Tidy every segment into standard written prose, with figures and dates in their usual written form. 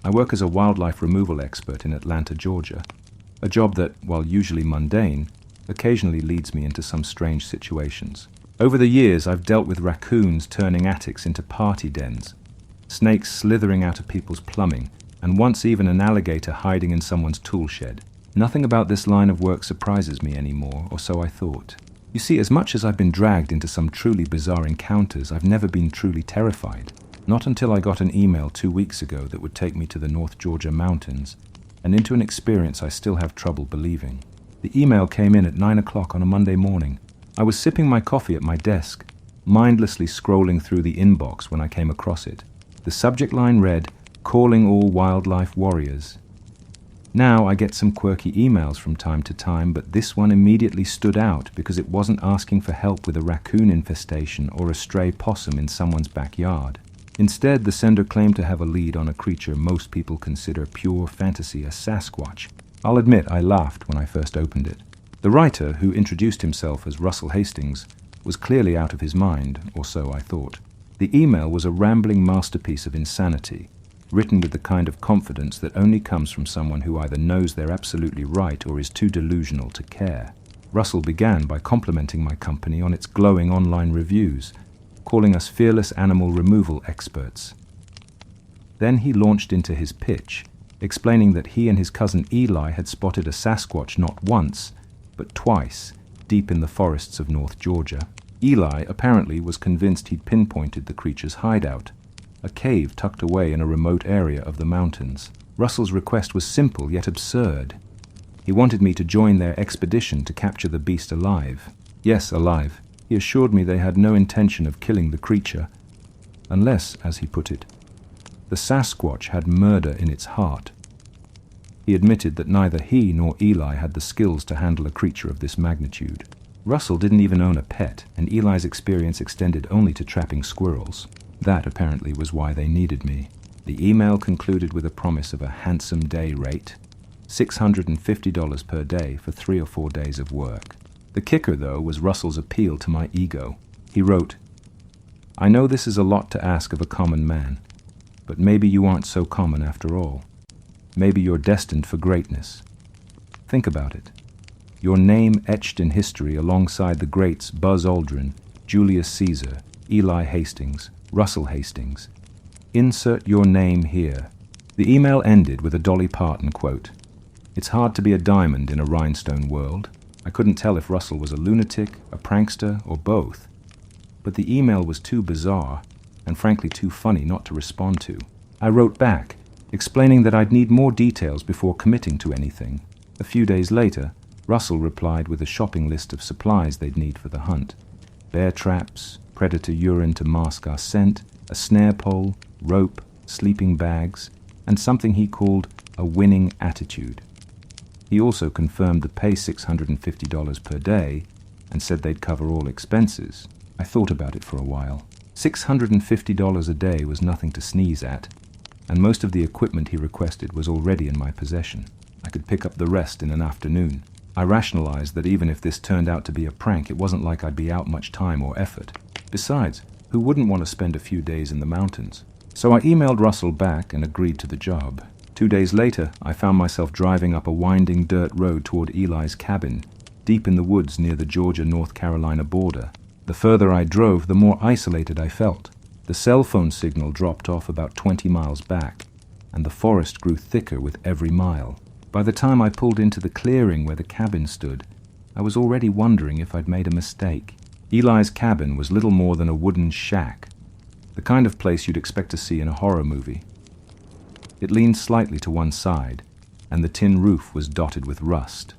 I work as a wildlife removal expert in Atlanta, Georgia, a job that, while usually mundane, occasionally leads me into some strange situations. Over the years, I've dealt with raccoons turning attics into party dens, snakes slithering out of people's plumbing, and once even an alligator hiding in someone's tool shed. Nothing about this line of work surprises me anymore, or so I thought. You see, as much as I've been dragged into some truly bizarre encounters, I've never been truly terrified. Not until I got an email 2 weeks ago that would take me to the North Georgia mountains, and into an experience I still have trouble believing. The email came in at 9 o'clock on a Monday morning. I was sipping my coffee at my desk, mindlessly scrolling through the inbox when I came across it. The subject line read, "Calling all wildlife warriors." Now I get some quirky emails from time to time, but this one immediately stood out because it wasn't asking for help with a raccoon infestation or a stray possum in someone's backyard. Instead, the sender claimed to have a lead on a creature most people consider pure fantasy, a Sasquatch. I'll admit I laughed when I first opened it. The writer, who introduced himself as Russell Hastings, was clearly out of his mind, or so I thought. The email was a rambling masterpiece of insanity, written with the kind of confidence that only comes from someone who either knows they're absolutely right or is too delusional to care. Russell began by complimenting my company on its glowing online reviews, calling us fearless animal removal experts. Then he launched into his pitch, explaining that he and his cousin Eli had spotted a Sasquatch not once, but twice, deep in the forests of North Georgia. Eli apparently was convinced he'd pinpointed the creature's hideout, a cave tucked away in a remote area of the mountains. Russell's request was simple yet absurd. He wanted me to join their expedition to capture the beast alive. Yes, alive. He assured me they had no intention of killing the creature, unless, as he put it, the Sasquatch had murder in its heart. He admitted that neither he nor Eli had the skills to handle a creature of this magnitude. Russell didn't even own a pet, and Eli's experience extended only to trapping squirrels. That apparently was why they needed me. The email concluded with a promise of a handsome day rate, $650 per day for 3 or 4 days of work. The kicker, though, was Russell's appeal to my ego. He wrote, "I know this is a lot to ask of a common man, but maybe you aren't so common after all. Maybe you're destined for greatness. Think about it. Your name etched in history alongside the greats Buzz Aldrin, Julius Caesar, Eli Hastings, Russell Hastings. Insert your name here." The email ended with a Dolly Parton quote. "It's hard to be a diamond in a rhinestone world." I couldn't tell if Russell was a lunatic, a prankster, or both. But the email was too bizarre, and frankly too funny not to respond to. I wrote back, explaining that I'd need more details before committing to anything. A few days later, Russell replied with a shopping list of supplies they'd need for the hunt. Bear traps, predator urine to mask our scent, a snare pole, rope, sleeping bags, and something he called a winning attitude. He also confirmed the pay $650 per day and said they'd cover all expenses. I thought about it for a while. $650 a day was nothing to sneeze at, and most of the equipment he requested was already in my possession. I could pick up the rest in an afternoon. I rationalized that even if this turned out to be a prank, it wasn't like I'd be out much time or effort. Besides, who wouldn't want to spend a few days in the mountains? So I emailed Russell back and agreed to the job. 2 days later, I found myself driving up a winding dirt road toward Eli's cabin, deep in the woods near the Georgia-North Carolina border. The further I drove, the more isolated I felt. The cell phone signal dropped off about 20 miles back, and the forest grew thicker with every mile. By the time I pulled into the clearing where the cabin stood, I was already wondering if I'd made a mistake. Eli's cabin was little more than a wooden shack, the kind of place you'd expect to see in a horror movie. It leaned slightly to one side, and the tin roof was dotted with rust.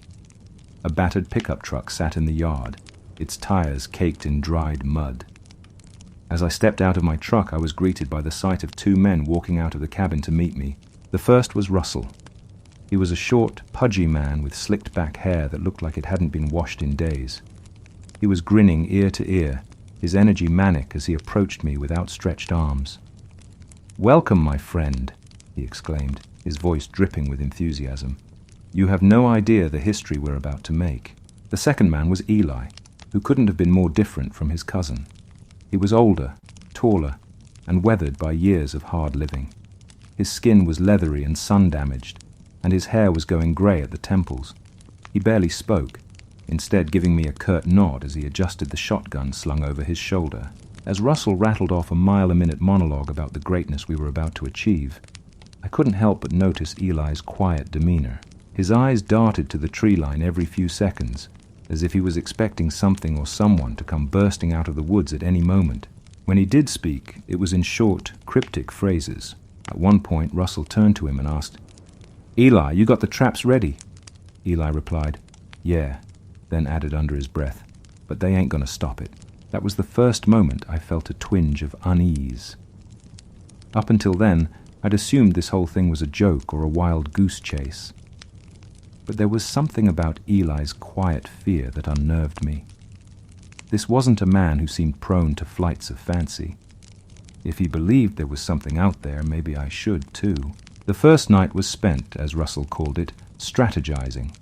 A battered pickup truck sat in the yard, its tires caked in dried mud. As I stepped out of my truck, I was greeted by the sight of 2 men walking out of the cabin to meet me. The first was Russell. He was a short, pudgy man with slicked back hair that looked like it hadn't been washed in days. He was grinning ear to ear, his energy manic as he approached me with outstretched arms. "Welcome, my friend," he exclaimed, his voice dripping with enthusiasm. "You have no idea the history we're about to make." The second man was Eli, who couldn't have been more different from his cousin. He was older, taller, and weathered by years of hard living. His skin was leathery and sun-damaged, and his hair was going grey at the temples. He barely spoke, instead giving me a curt nod as he adjusted the shotgun slung over his shoulder. As Russell rattled off a mile-a-minute monologue about the greatness we were about to achieve, I couldn't help but notice Eli's quiet demeanor. His eyes darted to the tree line every few seconds, as if he was expecting something or someone to come bursting out of the woods at any moment. When he did speak, it was in short, cryptic phrases. At one point, Russell turned to him and asked, "Eli, you got the traps ready?" Eli replied, "Yeah," then added under his breath, "but they ain't gonna stop it." That was the first moment I felt a twinge of unease. Up until then, I'd assumed this whole thing was a joke or a wild goose chase. But there was something about Eli's quiet fear that unnerved me. This wasn't a man who seemed prone to flights of fancy. If he believed there was something out there, maybe I should too. The first night was spent, as Russell called it, strategizing.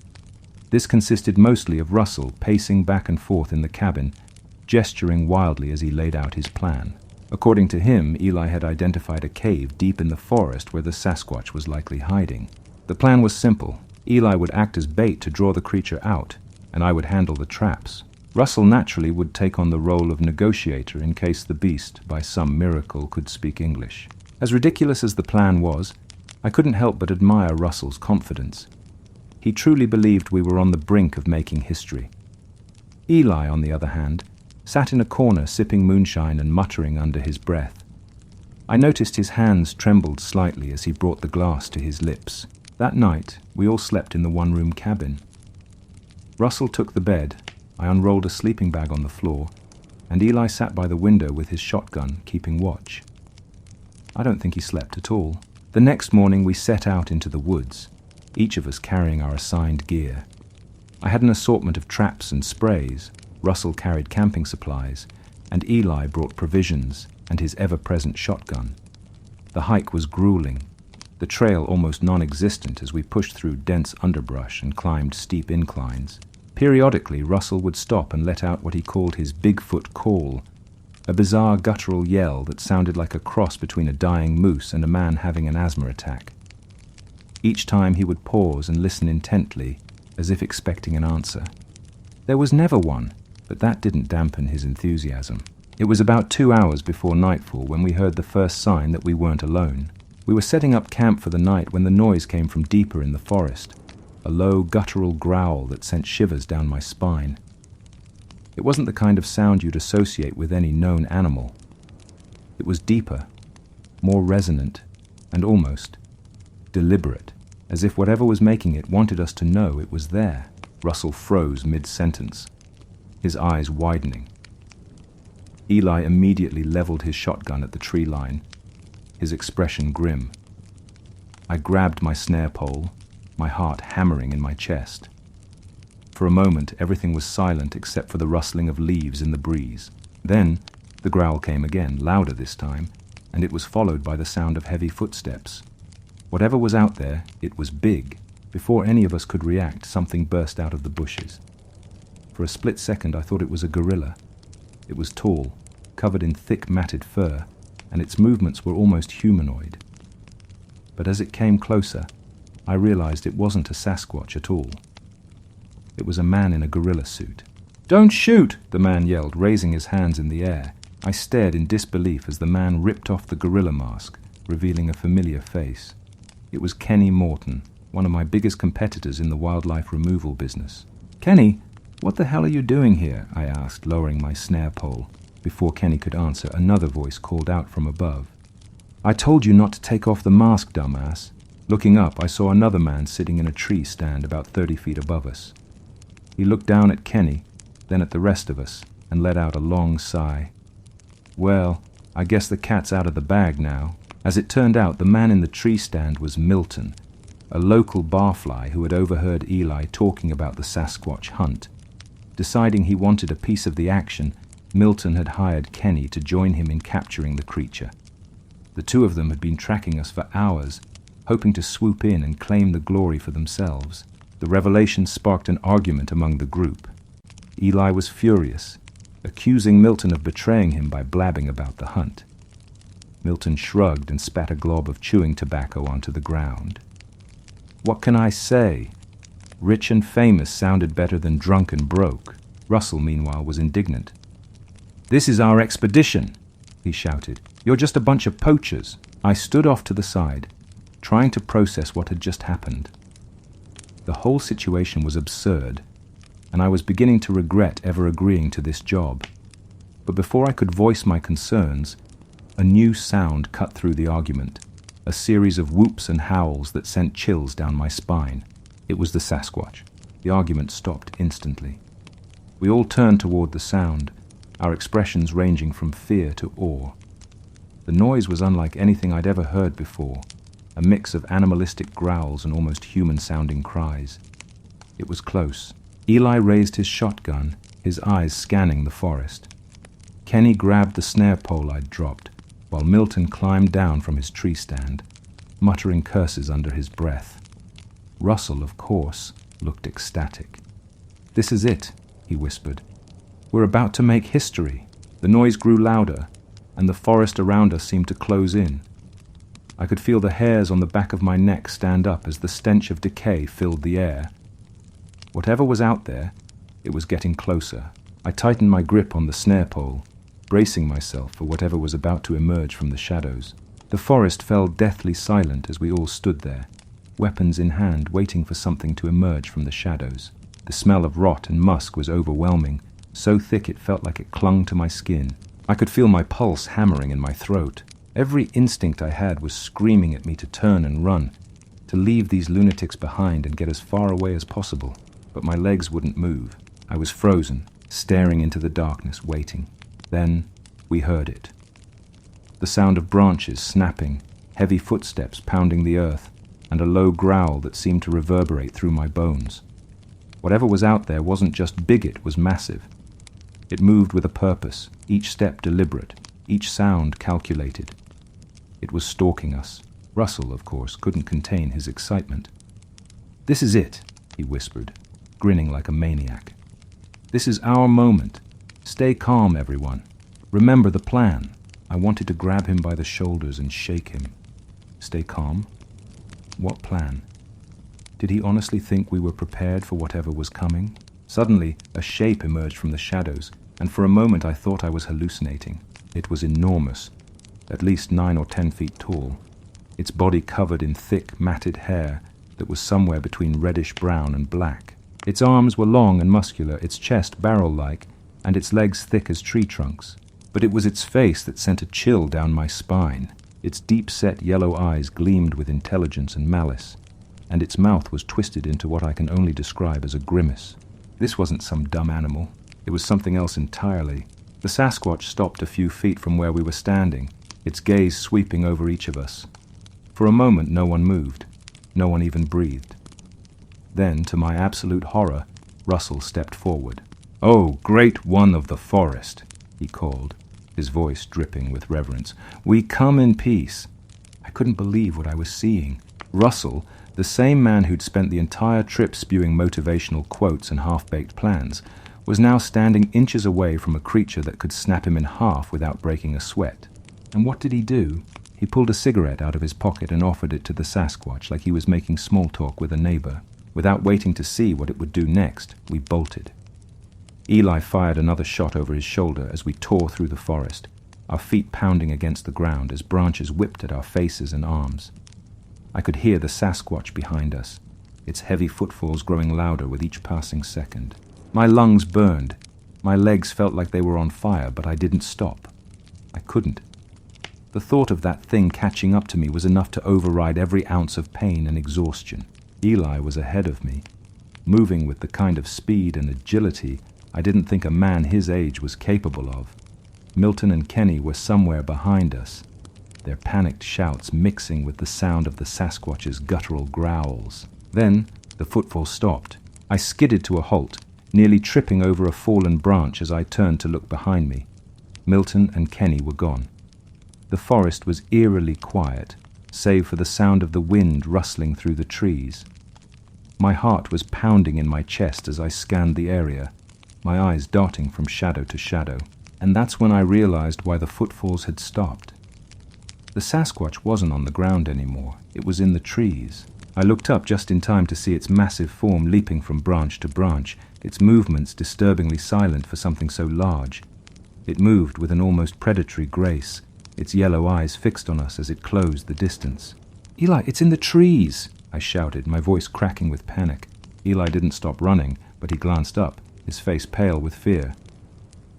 This consisted mostly of Russell pacing back and forth in the cabin, gesturing wildly as he laid out his plan. According to him, Eli had identified a cave deep in the forest where the Sasquatch was likely hiding. The plan was simple. Eli would act as bait to draw the creature out, and I would handle the traps. Russell naturally would take on the role of negotiator in case the beast, by some miracle, could speak English. As ridiculous as the plan was, I couldn't help but admire Russell's confidence. He truly believed we were on the brink of making history. Eli, on the other hand, sat in a corner sipping moonshine and muttering under his breath. I noticed his hands trembled slightly as he brought the glass to his lips. That night, we all slept in the one-room cabin. Russell took the bed, I unrolled a sleeping bag on the floor, and Eli sat by the window with his shotgun, keeping watch. I don't think he slept at all. The next morning we set out into the woods, each of us carrying our assigned gear. I had an assortment of traps and sprays, Russell carried camping supplies, and Eli brought provisions and his ever-present shotgun. The hike was grueling, the trail almost non-existent as we pushed through dense underbrush and climbed steep inclines. Periodically, Russell would stop and let out what he called his Bigfoot call, a bizarre guttural yell that sounded like a cross between a dying moose and a man having an asthma attack. Each time he would pause and listen intently, as if expecting an answer. There was never one, but that didn't dampen his enthusiasm. It was about 2 hours before nightfall when we heard the first sign that we weren't alone. We were setting up camp for the night when the noise came from deeper in the forest, a low guttural growl that sent shivers down my spine. It wasn't the kind of sound you'd associate with any known animal. It was deeper, more resonant, and almost deliberate, as if whatever was making it wanted us to know it was there. Russell froze mid-sentence, his eyes widening. Eli immediately leveled his shotgun at the tree line, his expression grim. I grabbed my snare pole, my heart hammering in my chest. For a moment, everything was silent except for the rustling of leaves in the breeze. Then, the growl came again, louder this time, and it was followed by the sound of heavy footsteps. Whatever was out there, it was big. Before any of us could react, something burst out of the bushes. For a split second, I thought it was a gorilla. It was tall, covered in thick matted fur, and its movements were almost humanoid. But as it came closer, I realized it wasn't a Sasquatch at all. It was a man in a gorilla suit. "Don't shoot!" the man yelled, raising his hands in the air. I stared in disbelief as the man ripped off the gorilla mask, revealing a familiar face. It was Kenny Morton, one of my biggest competitors in the wildlife removal business. "Kenny, what the hell are you doing here?" I asked, lowering my snare pole. Before Kenny could answer, another voice called out from above. "I told you not to take off the mask, dumbass." Looking up, I saw another man sitting in a tree stand about 30 feet above us. He looked down at Kenny, then at the rest of us, and let out a long sigh. Well, I guess the cat's out of the bag now. As it turned out, the man in the tree stand was Milton, a local barfly who had overheard Eli talking about the Sasquatch hunt. Deciding he wanted a piece of the action, Milton had hired Kenny to join him in capturing the creature. The two of them had been tracking us for hours, hoping to swoop in and claim the glory for themselves. The revelation sparked an argument among the group. Eli was furious, accusing Milton of betraying him by blabbing about the hunt. Milton shrugged and spat a glob of chewing tobacco onto the ground. "What can I say? Rich and famous sounded better than drunk and broke." Russell, meanwhile, was indignant. "This is our expedition," he shouted. "You're just a bunch of poachers." I stood off to the side, trying to process what had just happened. The whole situation was absurd, and I was beginning to regret ever agreeing to this job. But before I could voice my concerns, a new sound cut through the argument, a series of whoops and howls that sent chills down my spine. It was the Sasquatch. The argument stopped instantly. We all turned toward the sound, our expressions ranging from fear to awe. The noise was unlike anything I'd ever heard before, a mix of animalistic growls and almost human-sounding cries. It was close. Eli raised his shotgun, his eyes scanning the forest. Kenny grabbed the snare pole I'd dropped, while Milton climbed down from his tree stand, muttering curses under his breath. Russell, of course, looked ecstatic. "This is it," he whispered. "We're about to make history." The noise grew louder, and the forest around us seemed to close in. I could feel the hairs on the back of my neck stand up as the stench of decay filled the air. Whatever was out there, it was getting closer. I tightened my grip on the snare pole, bracing myself for whatever was about to emerge from the shadows. The forest fell deathly silent as we all stood there, weapons in hand, waiting for something to emerge from the shadows. The smell of rot and musk was overwhelming, so thick it felt like it clung to my skin. I could feel my pulse hammering in my throat. Every instinct I had was screaming at me to turn and run, to leave these lunatics behind and get as far away as possible. But my legs wouldn't move. I was frozen, staring into the darkness, waiting. Then we heard it. The sound of branches snapping, heavy footsteps pounding the earth, and a low growl that seemed to reverberate through my bones. Whatever was out there wasn't just big, it was massive. It moved with a purpose, each step deliberate, each sound calculated. It was stalking us. Russell, of course, couldn't contain his excitement. "This is it," he whispered, grinning like a maniac. "This is our moment. Stay calm, everyone. Remember the plan." I wanted to grab him by the shoulders and shake him. Stay calm? What plan? Did he honestly think we were prepared for whatever was coming? Suddenly, a shape emerged from the shadows, and for a moment I thought I was hallucinating. It was enormous, at least 9 or 10 feet tall, its body covered in thick, matted hair that was somewhere between reddish-brown and black. Its arms were long and muscular, its chest barrel-like, and its legs thick as tree trunks. But it was its face that sent a chill down my spine. Its deep-set yellow eyes gleamed with intelligence and malice, and its mouth was twisted into what I can only describe as a grimace. This wasn't some dumb animal. It was something else entirely. The Sasquatch stopped a few feet from where we were standing, its gaze sweeping over each of us. For a moment no one moved. No one even breathed. Then, to my absolute horror, Russell stepped forward. "Oh, great one of the forest," he called, his voice dripping with reverence. "We come in peace." I couldn't believe what I was seeing. Russell, the same man who'd spent the entire trip spewing motivational quotes and half-baked plans, was now standing inches away from a creature that could snap him in half without breaking a sweat. And what did he do? He pulled a cigarette out of his pocket and offered it to the Sasquatch like he was making small talk with a neighbor. Without waiting to see what it would do next, we bolted. Eli fired another shot over his shoulder as we tore through the forest, our feet pounding against the ground as branches whipped at our faces and arms. I could hear the Sasquatch behind us, its heavy footfalls growing louder with each passing second. My lungs burned. My legs felt like they were on fire, but I didn't stop. I couldn't. The thought of that thing catching up to me was enough to override every ounce of pain and exhaustion. Eli was ahead of me, moving with the kind of speed and agility I didn't think a man his age was capable of. Milton and Kenny were somewhere behind us, their panicked shouts mixing with the sound of the Sasquatch's guttural growls. Then the footfall stopped. I skidded to a halt, nearly tripping over a fallen branch as I turned to look behind me. Milton and Kenny were gone. The forest was eerily quiet, save for the sound of the wind rustling through the trees. My heart was pounding in my chest as I scanned the area, my eyes darting from shadow to shadow. And that's when I realized why the footfalls had stopped. The Sasquatch wasn't on the ground anymore. It was in the trees. I looked up just in time to see its massive form leaping from branch to branch, its movements disturbingly silent for something so large. It moved with an almost predatory grace, its yellow eyes fixed on us as it closed the distance. "Eli, it's in the trees!" I shouted, my voice cracking with panic. Eli didn't stop running, but he glanced up, his face pale with fear.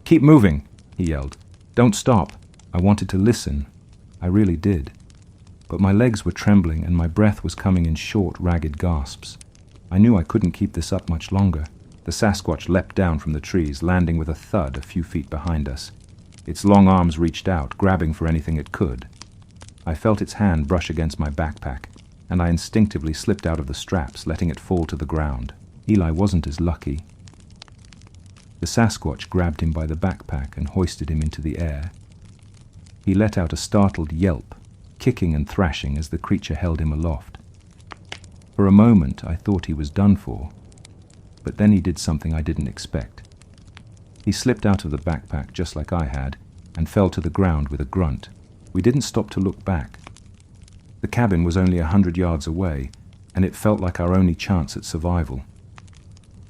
"Keep moving!" he yelled. "Don't stop!" I wanted to listen. I really did. But my legs were trembling and my breath was coming in short, ragged gasps. I knew I couldn't keep this up much longer. The Sasquatch leapt down from the trees, landing with a thud a few feet behind us. Its long arms reached out, grabbing for anything it could. I felt its hand brush against my backpack, and I instinctively slipped out of the straps, letting it fall to the ground. Eli wasn't as lucky. The Sasquatch grabbed him by the backpack and hoisted him into the air. He let out a startled yelp, kicking and thrashing as the creature held him aloft. For a moment, I thought he was done for, but then he did something I didn't expect. He slipped out of the backpack just like I had and fell to the ground with a grunt. We didn't stop to look back. The cabin was only 100 yards away, and it felt like our only chance at survival.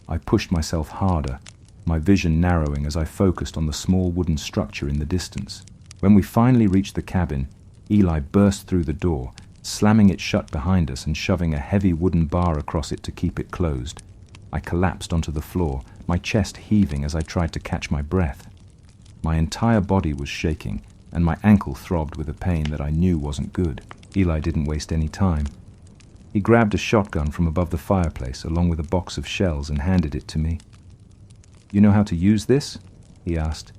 I pushed myself harder, my vision narrowing as I focused on the small wooden structure in the distance. When we finally reached the cabin, Eli burst through the door, slamming it shut behind us and shoving a heavy wooden bar across it to keep it closed. I collapsed onto the floor, my chest heaving as I tried to catch my breath. My entire body was shaking, and my ankle throbbed with a pain that I knew wasn't good. Eli didn't waste any time. He grabbed a shotgun from above the fireplace along with a box of shells and handed it to me. "You know how to use this?" he asked,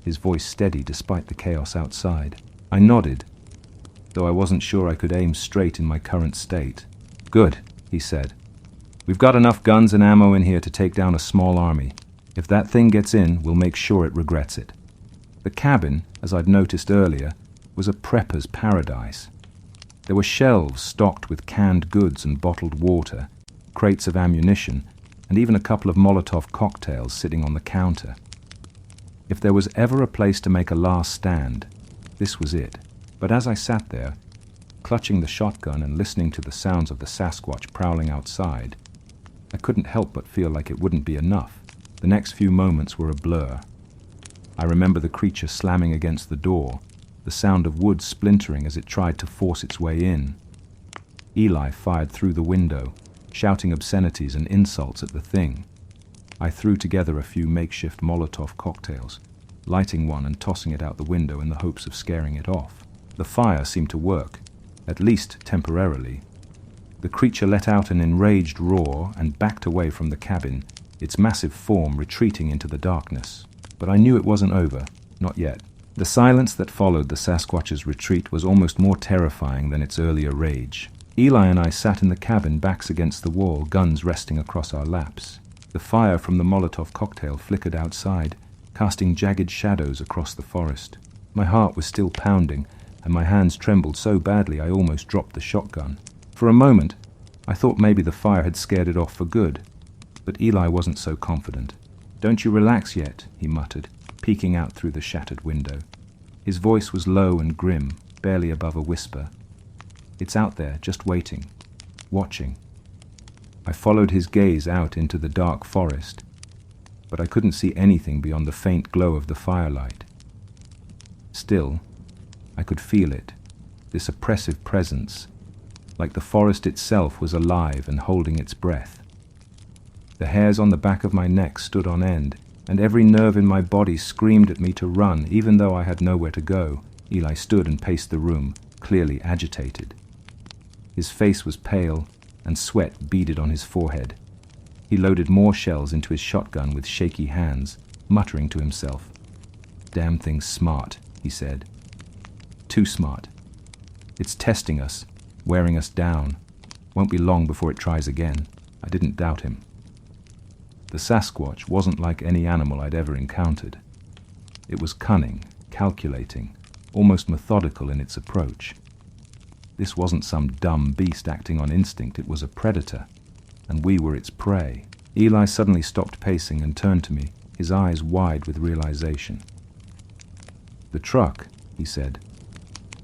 his voice steady despite the chaos outside. I nodded, though I wasn't sure I could aim straight in my current state. "Good," he said. "We've got enough guns and ammo in here to take down a small army. If that thing gets in, we'll make sure it regrets it." The cabin, as I'd noticed earlier, was a prepper's paradise. There were shelves stocked with canned goods and bottled water, crates of ammunition, and even a couple of Molotov cocktails sitting on the counter. If there was ever a place to make a last stand, this was it. But as I sat there, clutching the shotgun and listening to the sounds of the Sasquatch prowling outside, I couldn't help but feel like it wouldn't be enough. The next few moments were a blur. I remember the creature slamming against the door, the sound of wood splintering as it tried to force its way in. Eli fired through the window, shouting obscenities and insults at the thing. I threw together a few makeshift Molotov cocktails, lighting one and tossing it out the window in the hopes of scaring it off. The fire seemed to work, at least temporarily. The creature let out an enraged roar and backed away from the cabin, its massive form retreating into the darkness. But I knew it wasn't over, not yet. The silence that followed the Sasquatch's retreat was almost more terrifying than its earlier rage. Eli and I sat in the cabin, backs against the wall, guns resting across our laps. The fire from the Molotov cocktail flickered outside, casting jagged shadows across the forest. My heart was still pounding, and my hands trembled so badly I almost dropped the shotgun. For a moment, I thought maybe the fire had scared it off for good, but Eli wasn't so confident. "Don't you relax yet," he muttered, peeking out through the shattered window. His voice was low and grim, barely above a whisper. "It's out there, just waiting, watching." I followed his gaze out into the dark forest, but I couldn't see anything beyond the faint glow of the firelight. Still, I could feel it, this oppressive presence, like the forest itself was alive and holding its breath. The hairs on the back of my neck stood on end, and every nerve in my body screamed at me to run, even though I had nowhere to go. Eli stood and paced the room, clearly agitated. His face was pale, and sweat beaded on his forehead. He loaded more shells into his shotgun with shaky hands, muttering to himself. "Damn thing's smart," he said. "Too smart. It's testing us, wearing us down. Won't be long before it tries again." I didn't doubt him. The Sasquatch wasn't like any animal I'd ever encountered. It was cunning, calculating, almost methodical in its approach. This wasn't some dumb beast acting on instinct, it was a predator, and we were its prey. Eli suddenly stopped pacing and turned to me, his eyes wide with realization. "The truck," he said.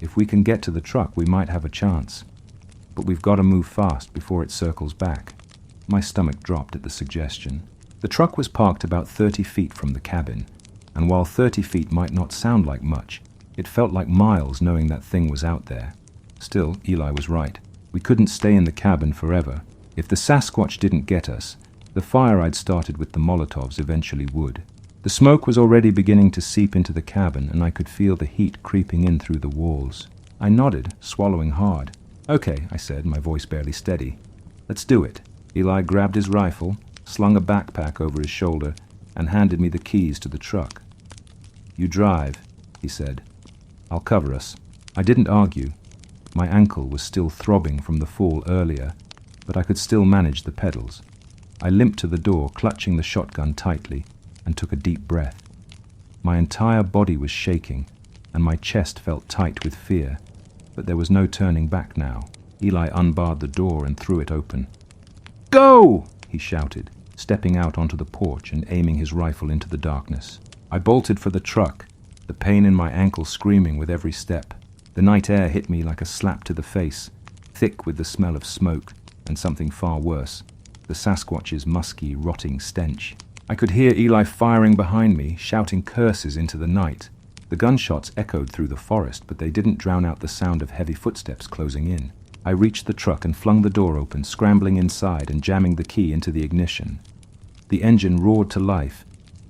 If we can get to the truck, we might have a chance. But we've got to move fast before it circles back. My stomach dropped at the suggestion. The truck was parked about 30 feet from the cabin, and while 30 feet might not sound like much, it felt like miles knowing that thing was out there. Still, Eli was right. We couldn't stay in the cabin forever. If the Sasquatch didn't get us, the fire I'd started with the Molotovs eventually would. The smoke was already beginning to seep into the cabin, and I could feel the heat creeping in through the walls. I nodded, swallowing hard. "Okay," I said, my voice barely steady. "Let's do it." Eli grabbed his rifle, slung a backpack over his shoulder, and handed me the keys to the truck. "You drive," he said. "I'll cover us." I didn't argue. My ankle was still throbbing from the fall earlier, but I could still manage the pedals. I limped to the door, clutching the shotgun tightly, and took a deep breath. My entire body was shaking, and my chest felt tight with fear, but there was no turning back now. Eli unbarred the door and threw it open. "Go!" he shouted, stepping out onto the porch and aiming his rifle into the darkness. I bolted for the truck, the pain in my ankle screaming with every step. The night air hit me like a slap to the face, thick with the smell of smoke and something far worse, the Sasquatch's musky, rotting stench. I could hear Eli firing behind me, shouting curses into the night. The gunshots echoed through the forest, but they didn't drown out the sound of heavy footsteps closing in. I reached the truck and flung the door open, scrambling inside and jamming the key into the ignition. The engine roared to life,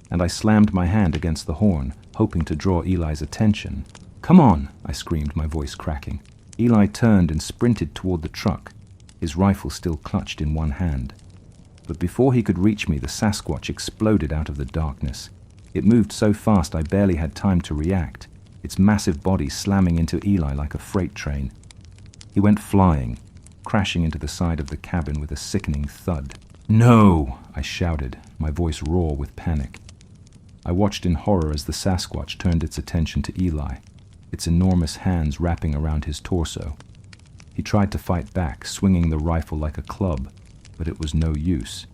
and I slammed my hand against the horn, hoping to draw Eli's attention. "Come on!" I screamed, my voice cracking. Eli turned and sprinted toward the truck, his rifle still clutched in one hand. But before he could reach me, the Sasquatch exploded out of the darkness. It moved so fast I barely had time to react, its massive body slamming into Eli like a freight train. He went flying, crashing into the side of the cabin with a sickening thud. "No!" I shouted, my voice raw with panic. I watched in horror as the Sasquatch turned its attention to Eli, its enormous hands wrapping around his torso. He tried to fight back, swinging the rifle like a club, but it was no use.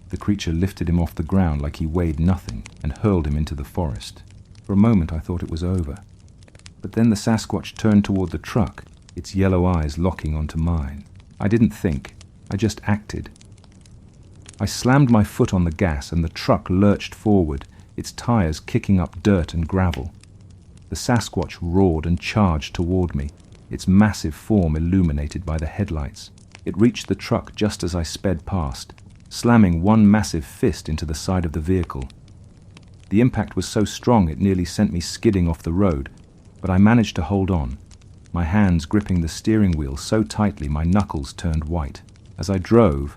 The creature lifted him off the ground like he weighed nothing and hurled him into the forest. For a moment I thought it was over. But then the Sasquatch turned toward the truck, its yellow eyes locking onto mine. I didn't think, I just acted. I slammed my foot on the gas and the truck lurched forward, its tires kicking up dirt and gravel. The Sasquatch roared and charged toward me, its massive form illuminated by the headlights. It reached the truck just as I sped past, slamming one massive fist into the side of the vehicle. The impact was so strong it nearly sent me skidding off the road, but I managed to hold on, my hands gripping the steering wheel so tightly my knuckles turned white. As I drove,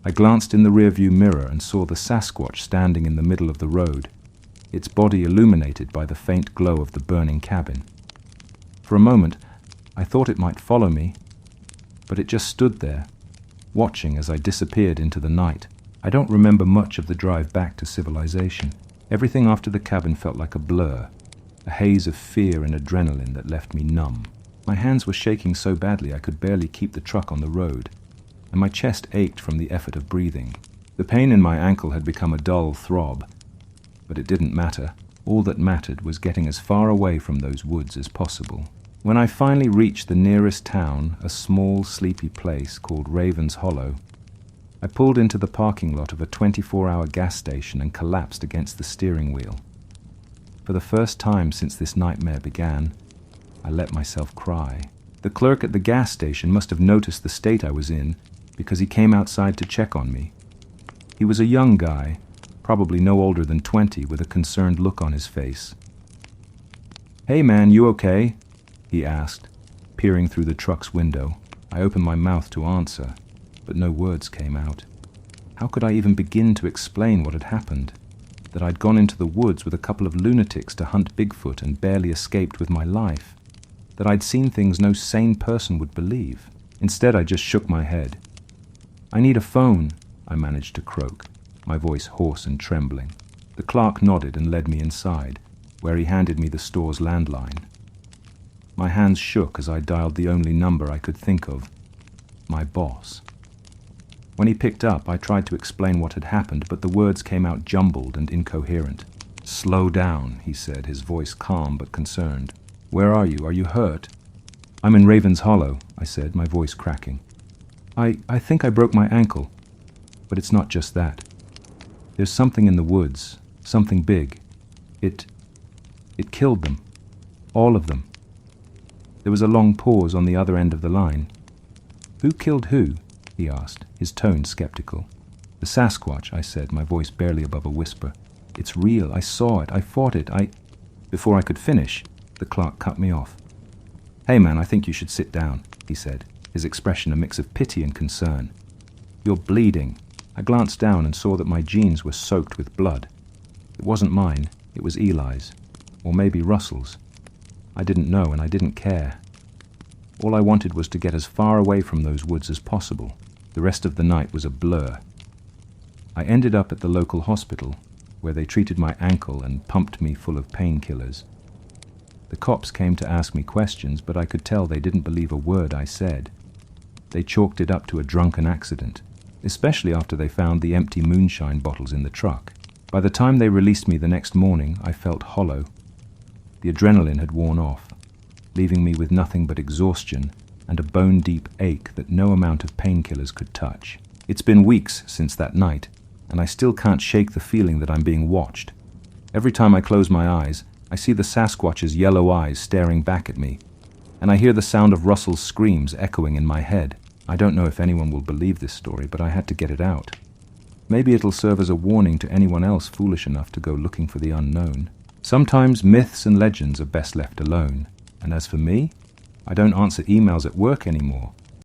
I glanced in the rearview mirror and saw the Sasquatch standing in the middle of the road, its body illuminated by the faint glow of the burning cabin. For a moment, I thought it might follow me, but it just stood there, watching as I disappeared into the night. I don't remember much of the drive back to civilization. Everything after the cabin felt like a blur, a haze of fear and adrenaline that left me numb. My hands were shaking so badly I could barely keep the truck on the road, and my chest ached from the effort of breathing. The pain in my ankle had become a dull throb, but it didn't matter. All that mattered was getting as far away from those woods as possible. When I finally reached the nearest town, a small, sleepy place called Raven's Hollow, I pulled into the parking lot of a 24-hour gas station and collapsed against the steering wheel. For the first time since this nightmare began, I let myself cry. The clerk at the gas station must have noticed the state I was in because he came outside to check on me. He was a young guy, probably no older than 20, with a concerned look on his face. "Hey man, you okay?" he asked, peering through the truck's window. I opened my mouth to answer, but no words came out. How could I even begin to explain what had happened? That I'd gone into the woods with a couple of lunatics to hunt Bigfoot and barely escaped with my life? That I'd seen things no sane person would believe? Instead, I just shook my head. "I need a phone," I managed to croak, my voice hoarse and trembling. The clerk nodded and led me inside, where he handed me the store's landline. My hands shook as I dialed the only number I could think of, my boss. When he picked up, I tried to explain what had happened, but the words came out jumbled and incoherent. "Slow down," he said, his voice calm but concerned. "Where are you? Are you hurt?" I'm in Raven's Hollow, I said, my voice cracking. I think I broke my ankle, but it's not just that. There's something in the woods, something big. It killed them. All of them. There was a long pause on the other end of the line. Who killed who? He asked, his tone skeptical. The Sasquatch, I said, my voice barely above a whisper. It's real. I saw it. I fought it. Before I could finish, the clerk cut me off. Hey man, I think you should sit down, he said, his expression a mix of pity and concern. You're bleeding. I glanced down and saw that my jeans were soaked with blood. It wasn't mine. It was Eli's. Or maybe Russell's. I didn't know and I didn't care. All I wanted was to get as far away from those woods as possible. The rest of the night was a blur. I ended up at the local hospital, where they treated my ankle and pumped me full of painkillers. The cops came to ask me questions, but I could tell they didn't believe a word I said. They chalked it up to a drunken accident, especially after they found the empty moonshine bottles in the truck. By the time they released me the next morning, I felt hollow. The adrenaline had worn off, leaving me with nothing but exhaustion and a bone-deep ache that no amount of painkillers could touch. It's been weeks since that night, and I still can't shake the feeling that I'm being watched. Every time I close my eyes, I see the Sasquatch's yellow eyes staring back at me, and I hear the sound of Russell's screams echoing in my head. I don't know if anyone will believe this story, but I had to get it out. Maybe it'll serve as a warning to anyone else foolish enough to go looking for the unknown. Sometimes myths and legends are best left alone, and as for me, I don't answer emails at work anymore.